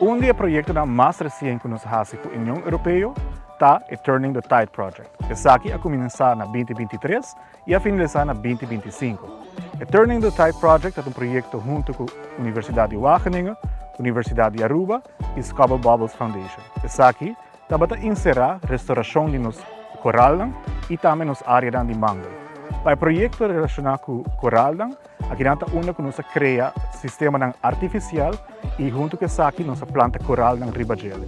Um dia proyecto na mais recente que nós fazemos com a União Europeia está o Turning the Tide Project. Esse aqui a começar na 2023 e a finalizar na 2025. O Turning the Tide Project é um projeto junto com a Universidade de Wageningen, Universidade de Aruba e Scobble Bubbles Foundation. Esse aqui também está inserir restauração de nos coral e também nos áreas de mangle. Para o projeto relacionado com coral, aqui nós temos que criar um sistema artificial e junto com isso aqui nós planta coral na riba gel.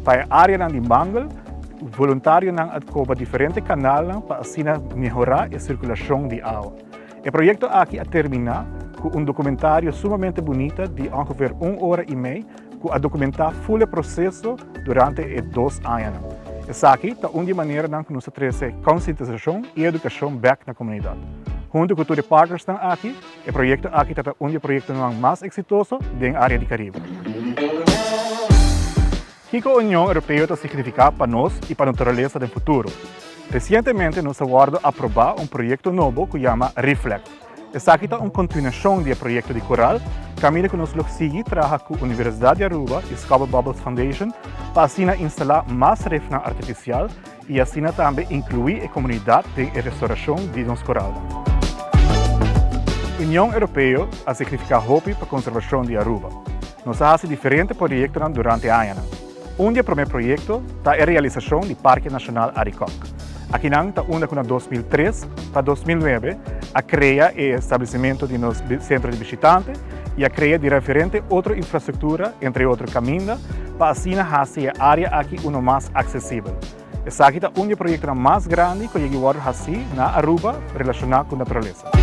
Para a área de mangle, voluntários adcoba diferentes canais para assim melhorar a circulação de água. O projeto aqui termina com documentário sumamente bonito de ongeveer 1 hora e meia que documentar todo o processo durante 2 anos. Essa aqui é uma maneira que nós trazemos conscientização e educação back na comunidade. Junto com todos os partners aqui, o projeto aqui é um projeto mais exitoso da área do Caribe. O que a União Europeia significa para nós e para a natureza do futuro? Recentemente, nós acordamos aprovar um projeto novo que se chama Reflect. Essa aqui é uma continuação do projeto de coral, caminho que nós seguimos trabalhando com a Universidade de Aruba e Scobble Bubbles Foundation para assim instalar mais refna artificial e assim também incluir a comunidade de restauração de nos coral. A União Europeia significa hope para a conservação de Aruba. Nós fazemos diferentes projetos durante o ano. Um dos primeiros projetos é a realização do Parque Nacional Aricoc. Aqui está uma com 2003 para 2009 a criar o estabelecimento de nos centro de visitantes e a criar de diferente outra infraestrutura, entre outros caminhos, para assim fazer a área aqui uma mais acessível. Esse aqui é um dos projetos mais grandes que eu fazer na Aruba relacionado com a natureza.